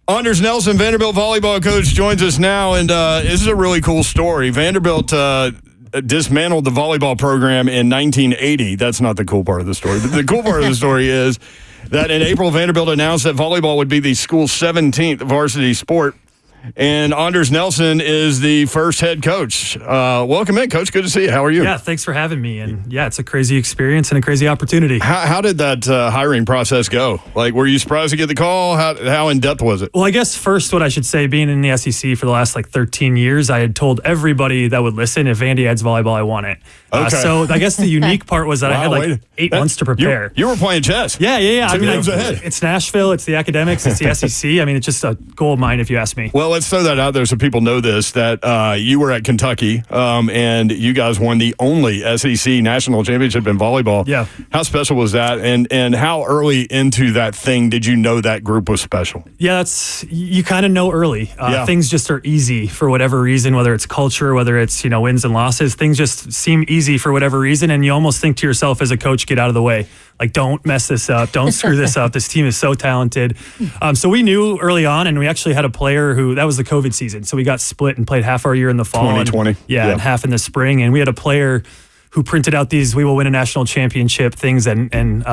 Anders Nelson, Vanderbilt volleyball coach, joins us now, and this is a really cool story. Vanderbilt dismantled the volleyball program in 1980. That's not the cool part of the story. The cool part of the story is that in April, Vanderbilt announced that volleyball would be the school's 17th varsity sport. And Anders Nelson is the first head coach. Welcome in, Coach. Good to see you. How are you? Yeah, thanks for having me. And yeah, it's a crazy experience and a crazy opportunity. How did that hiring process go? Like, were you surprised to get the call? How in-depth was it? Well, I guess first what I should say, being in the SEC for the last 13 years, I had told everybody that would listen, if Vandy adds volleyball, I want it. Okay. So I guess the unique part was that I had 8 months to prepare. You were playing chess. Yeah. Two moves ahead. It's Nashville, it's the academics, it's the SEC. I mean, it's just a goal of mine if you ask me. Well, let's throw that out there so people know this, that you were at Kentucky and you guys won the only SEC national championship in volleyball. Yeah. How special was that? And how early into that thing did you know that group was special? Yeah, you kind of know early. Things just are easy for whatever reason, whether it's culture, whether it's wins and losses. Things just seem easy for whatever reason, and you almost think to yourself as a coach, get out of the way. Like, don't mess this up. Don't screw this up. This team is so talented. So we knew early on, and we actually had a player that was the COVID season. So we got split and played half our year in the fall. 2020. And half in the spring. And we had a player who printed out these "we will win a national championship" things and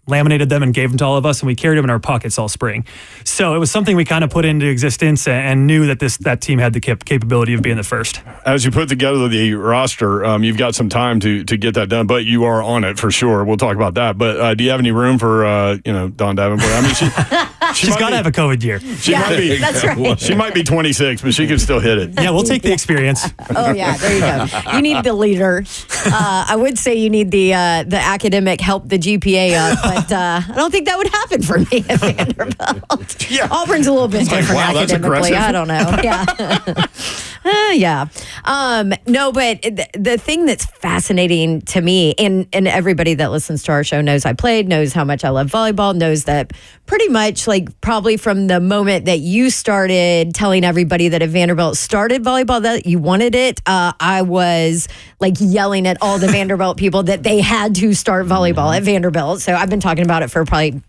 laminated them and gave them to all of us, and we carried them in our pockets all spring. So it was something we kind of put into existence and knew that that team had the capability of being the first. As you put together the roster, you've got some time to get that done, but you are on it for sure. We'll talk about that. But do you have any room for Dawn Davenport? I mean, she's got to have a COVID year. She might be. That's right. She might be 26, but she can still hit it. Yeah, we'll take the experience. Oh yeah, there you go. You need the leader. I would say you need the academic help, the GPA up, but I don't think that would happen for me at Vanderbilt. Yeah. Auburn's a little bit different academically. I don't know. Yeah. No, but the thing that's fascinating to me, and everybody that listens to our show knows I played, knows how much I love volleyball, knows that pretty much probably from the moment that you started telling everybody that if Vanderbilt started volleyball, that you wanted it, I was yelling at all the Vanderbilt people that they had to start volleyball at Vanderbilt. So I've been talking about it for probably,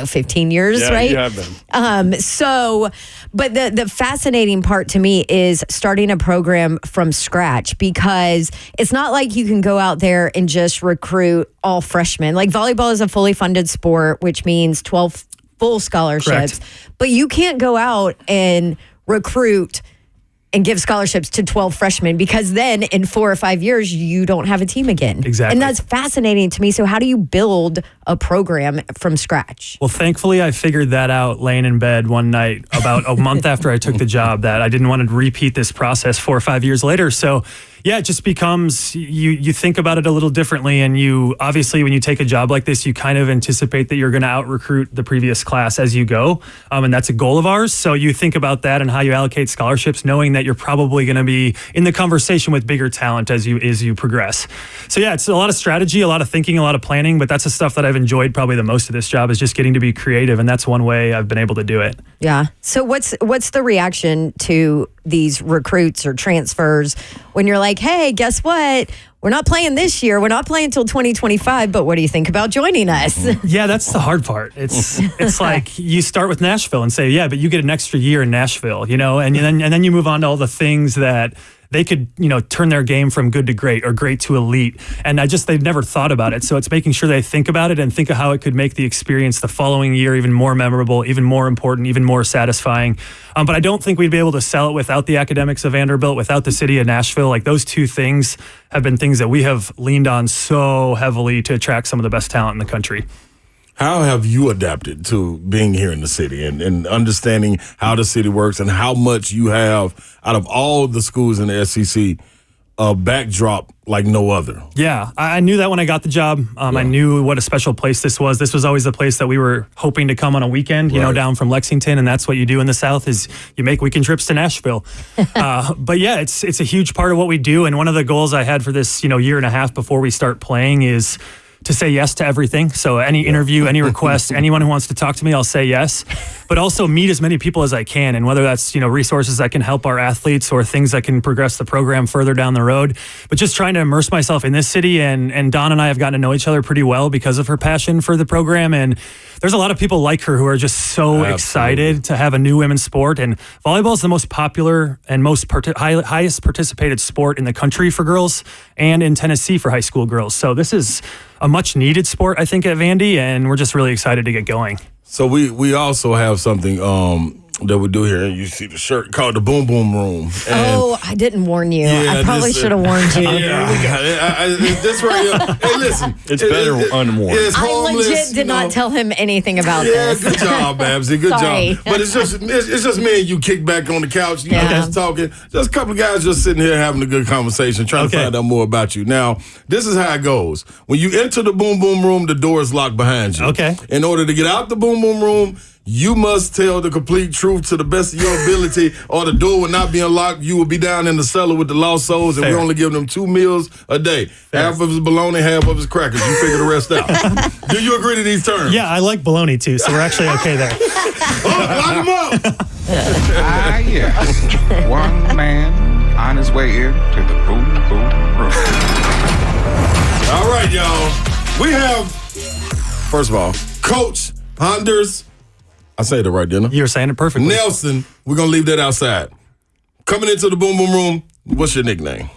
15 years, right? Yeah, you have been. But the fascinating part to me is starting a program from scratch, because it's not like you can go out there and just recruit all freshmen. Volleyball is a fully funded sport, which means 12 full scholarships. Correct. But you can't go out and recruit and give scholarships to 12 freshmen, because then in 4 or 5 years, you don't have a team again. Exactly. And that's fascinating to me. So how do you build a program from scratch? Well, thankfully, I figured that out laying in bed one night about a month after I took the job, that I didn't want to repeat this process 4 or 5 years later. So yeah, it just becomes, you think about it a little differently, and you obviously, when you take a job like this, you kind of anticipate that you're going to out-recruit the previous class as you go, and that's a goal of ours. So you think about that and how you allocate scholarships, knowing that you're probably going to be in the conversation with bigger talent as you progress. So yeah, it's a lot of strategy, a lot of thinking, a lot of planning, but that's the stuff that I've enjoyed probably the most of this job, is just getting to be creative, and that's one way I've been able to do it. Yeah. So what's the reaction to these recruits or transfers when you're like, hey, guess what? We're not playing this year. We're not playing until 2025, but what do you think about joining us? Yeah, that's the hard part. It's like you start with Nashville and say, yeah, but you get an extra year in Nashville, and then you move on to all the things that they could, turn their game from good to great or great to elite. And they've never thought about it. So it's making sure they think about it and think of how it could make the experience the following year even more memorable, even more important, even more satisfying. But I don't think we'd be able to sell it without the academics of Vanderbilt, without the city of Nashville. Those two things have been things that we have leaned on so heavily to attract some of the best talent in the country. How have you adapted to being here in the city and understanding how the city works and how much you have out of all the schools in the SEC, a backdrop like no other? Yeah, I knew that when I got the job. I knew what a special place this was. This was always the place that we were hoping to come on a weekend, down from Lexington, and that's what you do in the South is you make weekend trips to Nashville. But yeah, it's a huge part of what we do, and one of the goals I had for this, year and a half before we start playing is to say yes to everything. So any interview, any request, anyone who wants to talk to me, I'll say yes. But also meet as many people as I can, and whether that's resources that can help our athletes or things that can progress the program further down the road. But just trying to immerse myself in this city, and Dawn and I have gotten to know each other pretty well because of her passion for the program. And there's a lot of people like her who are just so excited to have a new women's sport. And volleyball is the most popular and most highest participated sport in the country for girls, and in Tennessee for high school girls. So this is a much needed sport, I think, at Vandy, and we're just really excited to get going. So we also have something that we do here. You see the shirt called the Boom Boom Room. And I didn't warn you. Yeah, I probably should have warned you. This right here. Hey, listen. It's better unwarned. It's I harmless, legit did not tell him anything about this. Good job, Babsy. Good Sorry. job. But it's just me and you kick back on the couch, just talking. Just a couple of guys just sitting here having a good conversation, trying to find out more about you. Now, this is how it goes. When you enter the Boom Boom Room, the door is locked behind you. Okay. In order to get out the Boom Boom Room, you must tell the complete truth to the best of your ability, or the door will not be unlocked. You will be down in the cellar with the lost souls, and we only give them 2 meals a day. Half of it's bologna, half of it's crackers. You figure the rest out. Do you agree to these terms? Yeah, I like bologna too, so we're actually okay there. Lock them up. Yeah. One man on his way into the Boom Boom Room. All right, y'all. We have, first of all, Coach Anders. I say it right, didn't I? You were saying it perfectly. Nelson, we're going to leave that outside. Coming into the Boom Boom Room, what's your nickname?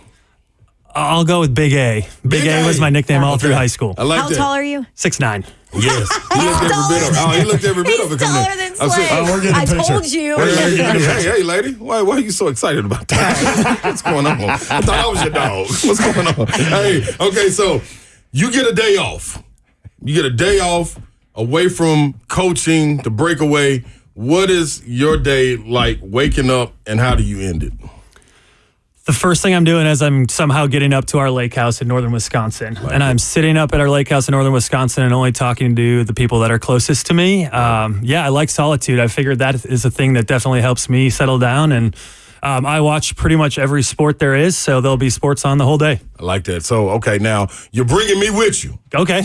I'll go with Big A. Big A was my nickname all through high school. I like How that. tall are you? 6'9". Yes. He looked every bit of it. He's coming in. taller than I said, Slade. we're getting a I picture. told you. Hey, lady. Why are you so excited about that? What's going on? I thought I was your dog. What's going on? Hey, okay, so you get a day off. You get a day off away from coaching, the breakaway. What is your day like waking up, and how do you end it? The first thing I'm doing is I'm somehow getting up to our lake house in northern Wisconsin. And I'm sitting up at our lake house in northern Wisconsin and only talking to the people that are closest to me. I like solitude. I figured that is a thing that definitely helps me settle down. And I watch pretty much every sport there is, so there'll be sports on the whole day. I like that. So, okay, now you're bringing me with you. Okay.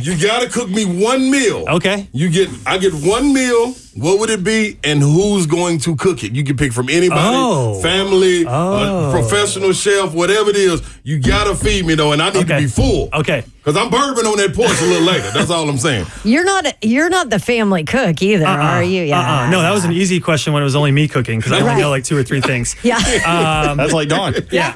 You got to cook me one meal. Okay. I get one meal. What would it be, and who's going to cook it? You can pick from anybody, family, professional chef, whatever it is. You got to feed me, though, and I need to be full. Okay. Because I'm bourbon on that porch a little later. That's all I'm saying. You're not the family cook either, are you? Yeah. No, that was an easy question when it was only me cooking, because I only know like 2 or 3 things. Yeah. That's like Dawn. Yeah.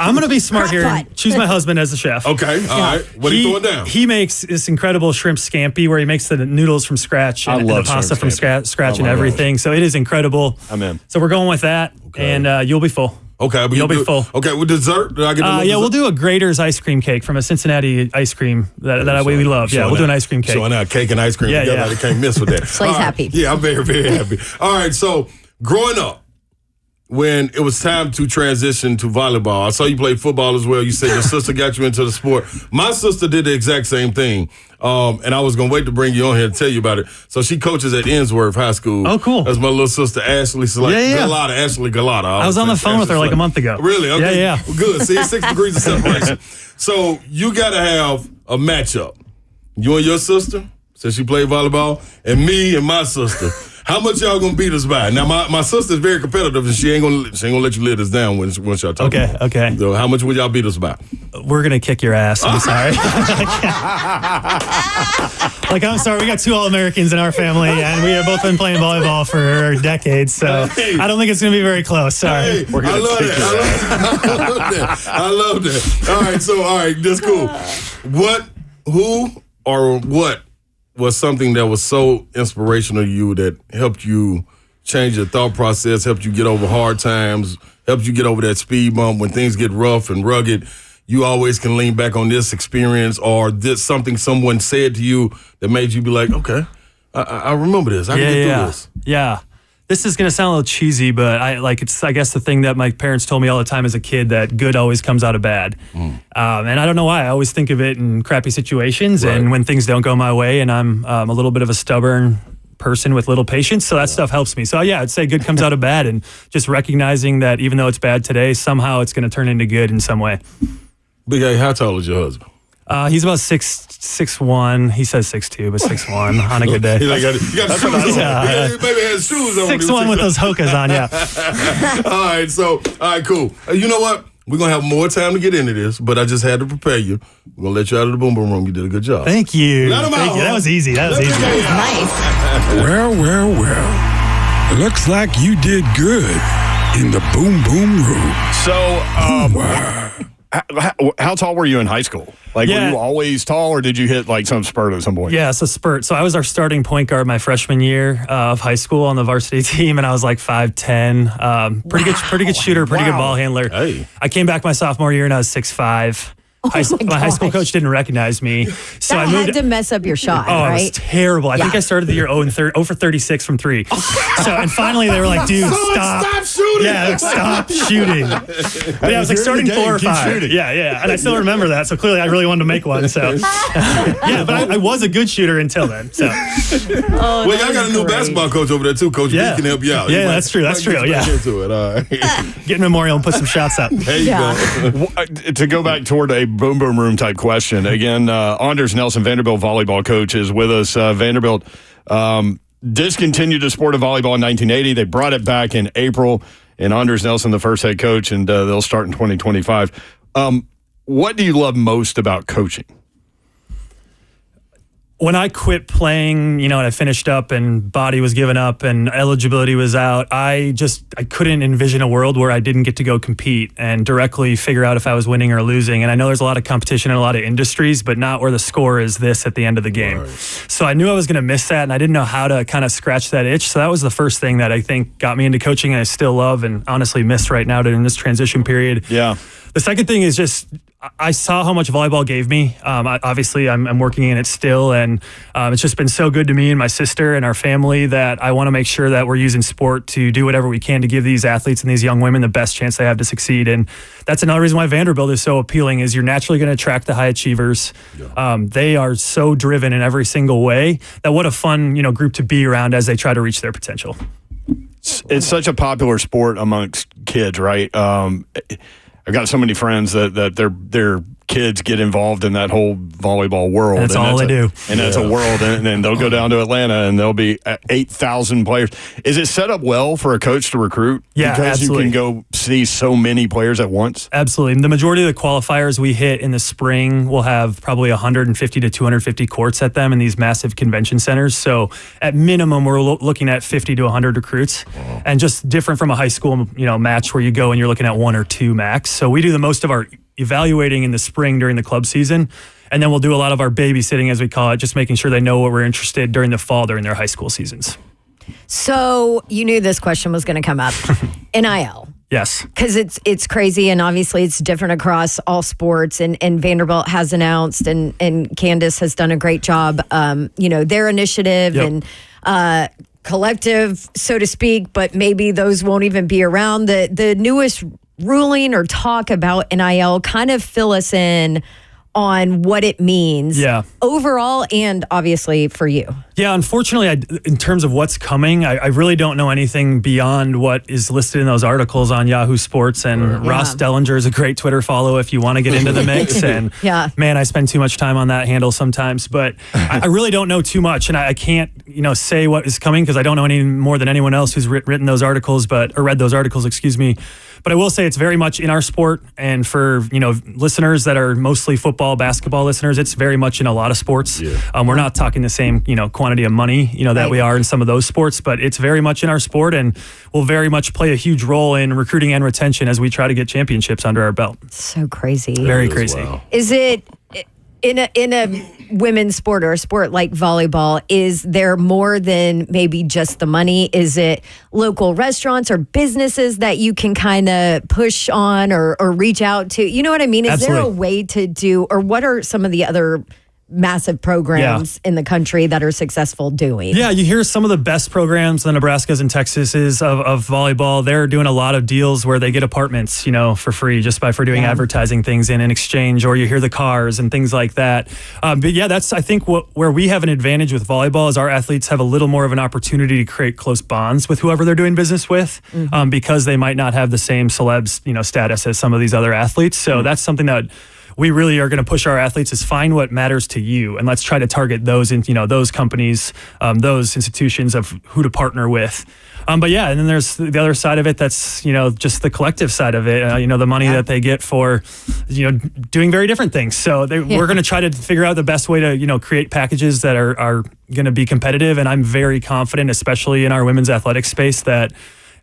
I'm going to be smart here and Crock-pot. choose my husband as the chef. Okay, all right. What are you throwing down? He makes this incredible shrimp scampi where he makes the noodles from scratch and the love pasta shrimp from scratch and everything. So it is incredible. I'm in. So we're going with that, and you'll be full. Okay, but You'll be full. Okay, with dessert, did I get Yeah, we'll do a Grater's ice cream cake from a Cincinnati ice cream that we love. Yeah, we'll do an ice cream cake. Showing out cake and ice cream together. I can't miss with that. Slade's happy. Yeah, I'm very, very happy. All right, so growing up, when it was time to transition to volleyball, I saw you play football as well. You said your sister got you into the sport. My sister did the exact same thing. And I was going to wait to bring you on here to tell you about it. So she coaches at Innsworth High School. Oh, cool. That's my little sister, Ashley Galata. Ashley Galata. I was on the phone with her like a month ago. Really? Okay. Yeah. Well, good. See, it's 6 degrees of separation. So you got to have a matchup. You and your sister, since you play volleyball, and me and my sister. How much y'all gonna beat us by? Now my sister's very competitive, and she ain't gonna let you let us down once y'all talk. Okay. So how much would y'all beat us by? We're gonna kick your ass. I'm sorry. I'm sorry. We got 2 All-Americans in our family, and we have both been playing volleyball for decades. So I don't think it's gonna be very close. Sorry. Hey, I love that. I love that. All right, that's cool. Who or what was something that was so inspirational to you that helped you change your thought process, helped you get over hard times, helped you get over that speed bump when things get rough and rugged? You always can lean back on this experience or this something someone said to you that made you be like, okay, I remember this. I can get through this. Yeah. This is going to sound a little cheesy, but I guess the thing that my parents told me all the time as a kid, that good always comes out of bad. And I don't know why. I always think of it in crappy situations and when things don't go my way, and I'm a little bit of a stubborn person with little patience, so that stuff helps me. So I'd say good comes out of bad, and just recognizing that even though it's bad today, somehow it's going to turn into good in some way. Big A, how tall is your husband? He's about 6'1". He says 6'2", but 6'1" on a good day. You got shoes on. Maybe he has shoes on. 6'1" with those Hokas on, yeah. All right, cool. You know what? We're going to have more time to get into this, but I just had to prepare you. We're going to let you out of the boom boom room. You did a good job. Thank you. Let him out. That was easy. Nice. Well. Looks like you did good in the boom boom room. So, how tall were you in high school? Like, were you always tall, or did you hit like some spurt at some point? Yeah, it's a spurt. So I was our starting point guard my freshman year of high school on the varsity team, and I was like 5'10". Pretty good shooter, pretty good ball handler. Hey. I came back my sophomore year and I was 6'5". My high school coach didn't recognize me, so That I moved had to mess up your shot, Oh, right? it was terrible. I think I started the year 0 for 36 from 3. And finally they were like, dude, stop shooting. Yeah, like, stop shooting. But yeah, I was like starting 4 or 5. Yeah. And I still remember that. So clearly I really wanted to make one. So yeah, but I was a good shooter until then. So Well, y'all got a new basketball coach over there too, Coach. Yeah. He can help you out. Yeah, that's true. Yeah. Into it. All right. Get Memorial and put some shots up. There you go. To go back toward a boom boom room type question again, Anders Nelson, Vanderbilt volleyball coach, is with us. Vanderbilt discontinued the sport of volleyball in 1980. They brought it back in April, and Anders Nelson, the first head coach, and they'll start in 2025. What do you love most about coaching? When I quit playing, and I finished up and body was given up and eligibility was out, I couldn't envision a world where I didn't get to go compete and directly figure out if I was winning or losing. And I know there's a lot of competition in a lot of industries, but not where the score is this at the end of the game. Right. So I knew I was going to miss that, and I didn't know how to kind of scratch that itch. So that was the first thing that I think got me into coaching, and I still love and honestly miss right now during this transition period. Yeah. The second thing is just I saw how much volleyball gave me. Obviously, I'm working in it still, and it's just been so good to me and my sister and our family that I want to make sure that we're using sport to do whatever we can to give these athletes and these young women the best chance they have to succeed. And that's another reason why Vanderbilt is so appealing, is you're naturally going to attract the high achievers. Yeah. They are so driven in every single way that what a fun group to be around as they try to reach their potential. It's such a popular sport amongst kids, right? I've got so many friends that their kids get involved in that whole volleyball world. That's all they do. And that's a world. And then they'll go down to Atlanta and there'll be 8,000 players. Is it set up well for a coach to recruit? Yeah, because absolutely. you can go see so many players at once? Absolutely. The majority of the qualifiers we hit in the spring will have probably 150 to 250 courts at them in these massive convention centers. So at minimum, we're looking at 50 to 100 recruits. Wow. And just different from a high school match where you go and you're looking at 1 or 2 max. So we do the most of our evaluating in the spring during the club season, and then we'll do a lot of our babysitting, as we call it, just making sure they know what we're interested during the fall during their high school seasons. So you knew this question was going to come up. NIL. Yes. Because it's crazy, and obviously it's different across all sports, and Vanderbilt has announced, and Candace has done a great job, their initiative. Yep. And collective, so to speak, but maybe those won't even be around. The newest ruling or talk about NIL, kind of fill us in on what it means overall and obviously for you. Yeah, unfortunately, in terms of what's coming, I really don't know anything beyond what is listed in those articles on Yahoo Sports. And Ross Dellinger is a great Twitter follow if you want to get into the mix. And man, I spend too much time on that handle sometimes. But I really don't know too much, and I can't say what is coming because I don't know any more than anyone else who's written those articles, or read those articles, excuse me. But I will say it's very much in our sport, and for listeners that are mostly football, basketball listeners, it's very much in a lot of sports. Yeah. We're not talking the same quantity of money that we are in some of those sports, but it's very much in our sport, and will very much play a huge role in recruiting and retention as we try to get championships under our belt. So crazy. Very crazy. Wow. Is it in a women's sport or a sport like volleyball, is there more than maybe just the money? Is it local restaurants or businesses that you can kind of push on or reach out to? You know what I mean? Is Absolutely. there a way to do, or what are some of the other massive programs in the country that are successful doing? Yeah, you hear some of the best programs, the Nebraskas and Texases of volleyball. They're doing a lot of deals where they get apartments, for free just for doing advertising things in exchange, or you hear the cars and things like that. But yeah, that's, I think, where we have an advantage with volleyball is our athletes have a little more of an opportunity to create close bonds with whoever they're doing business with, because they might not have the same celebs, status as some of these other athletes. So that's something that we really are going to push our athletes is find what matters to you, and let's try to target those those companies, those institutions of who to partner with. But yeah, and then there's the other side of it. That's just the collective side of it. The money that they get for doing very different things. So we're going to try to figure out the best way to create packages that are going to be competitive. And I'm very confident, especially in our women's athletics space, that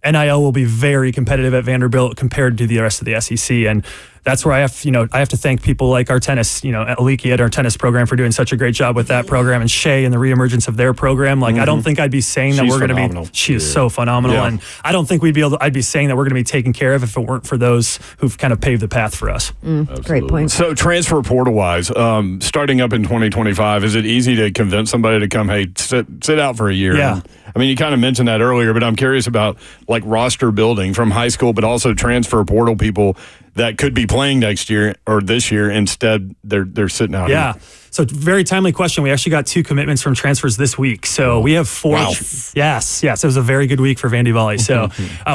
NIL will be very competitive at Vanderbilt compared to the rest of the SEC. And that's where I have to thank people like our tennis, Aliki at our tennis program for doing such a great job with that program, and Shay and the reemergence of their program. Like, I don't think I'd be saying that we're going to be, she is so phenomenal. Yeah. And I don't think I'd be saying that we're going to be taken care of if it weren't for those who've kind of paved the path for us. Great point. So transfer portal wise, starting up in 2025, is it easy to convince somebody to come, hey, sit out for a year? Yeah. And, you kind of mentioned that earlier, but I'm curious about like roster building from high school, but also transfer portal people that could be playing next year or this year. Instead, they're sitting out. Yeah. Here. So very timely question. We actually got 2 commitments from transfers this week. So we have 4. Wow. Yes. It was a very good week for Vandy Volley. So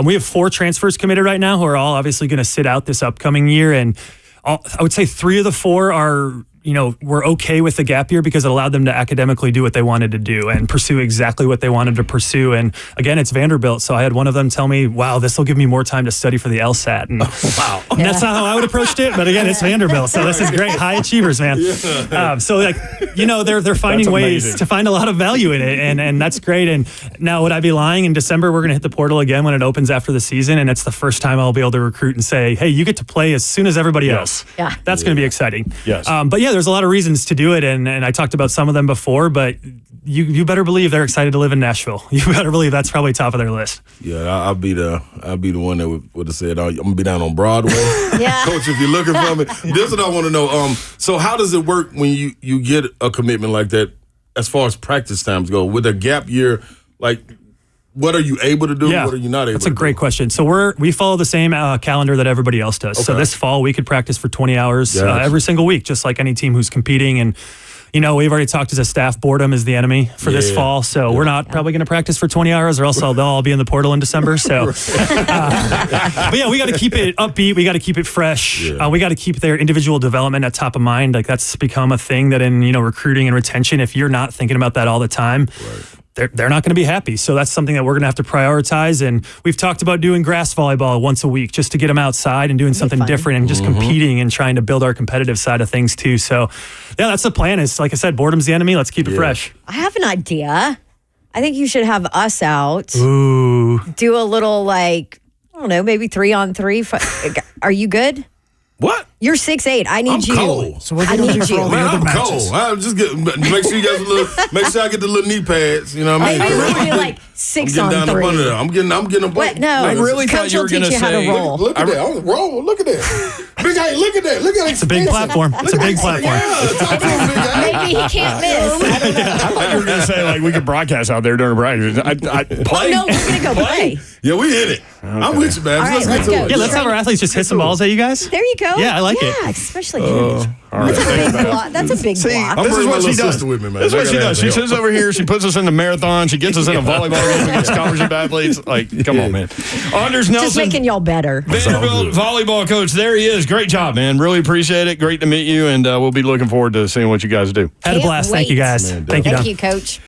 we have 4 transfers committed right now who are all obviously going to sit out this upcoming year. And I would say 3 of the 4 are were okay with the gap year because it allowed them to academically do what they wanted to do and pursue exactly what they wanted to pursue. And again, it's Vanderbilt. So I had one of them tell me, wow, this will give me more time to study for the LSAT. And that's not how I would approach it. But again, it's Vanderbilt. So this is great. High achievers, man. Yeah. They're finding ways to find a lot of value in it. And that's great. And now, would I be lying? In December, we're going to hit the portal again when it opens after the season. And it's the first time I'll be able to recruit and say, hey, you get to play as soon as everybody else. Yeah. That's going to be exciting. Yes. But yeah, there's a lot of reasons to do it, and I talked about some of them before, but you better believe they're excited to live in Nashville. You better believe that's probably top of their list. Yeah, I'll be the one that would have said, I'm gonna be down on Broadway. Yeah. Coach, if you're looking for me. This is what I want to know. So how does it work when you get a commitment like that as far as practice times go? With a gap year, like, what are you able to do? Yeah, what are you not able to do? That's a great question. So we follow the same calendar that everybody else does. Okay. So this fall, we could practice for 20 hours every single week, just like any team who's competing. And, we've already talked as a staff, boredom is the enemy for this fall. So we're not probably going to practice for 20 hours or else they'll all be in the portal in December. So, but yeah, we got to keep it upbeat. We got to keep it fresh. Yeah. We got to keep their individual development at top of mind. Like, that's become a thing that in, recruiting and retention, if you're not thinking about that all the time, they're not going to be happy. So that's something that we're going to have to prioritize. And we've talked about doing grass volleyball once a week just to get them outside and doing something different and just competing and trying to build our competitive side of things too. So yeah, that's the plan. Is, like I said, boredom's the enemy. Let's keep it fresh. I have an idea. I think you should have us out. Ooh. Do a little, maybe 3-on-3. Are you good? What? You're 6'8". I need I'm you. cold. So what are you do for all the Man, other I'm matches? cold. I'm just make sure you guys make sure I get the little knee pads. You know what I mean? Maybe we'll do like I'm getting down up 6-on-3. under there. I'm getting a What? No. I really Coach thought you will were going to teach you how to say. roll. Look at that. I'm roll. Look at that. Big A, look at that. Look at that. It's a big platform. It's a big platform. Yeah, talk to him, Big A. Maybe he can't miss. I don't know. I thought you were going to say we could broadcast out there during practice. Play. Oh, no, we're going to go play. Yeah, we hit it. I'm with you, man. All right, Let's let's get to go. it. Yeah, let's have our athletes just hit some balls at you guys. There you go. Yeah, I like it. Yeah, especially him. That's a big block. That's a big block. I'm This is bringing my what she little does. sister with me, man. This is what I she gotta does. have She help. sits over here. She puts us in the marathon. She gets us in a volleyball game against scholarship athletes. Come on, man. Anders Just Nelson, making y'all better. Vanderbilt volleyball coach. There he is. Great job, man. Really appreciate it. Great to meet you, and we'll be looking forward to seeing what you guys do. Had a Can't blast. Thank you wait. guys. Man, Thank you, Don. Thank you, Coach.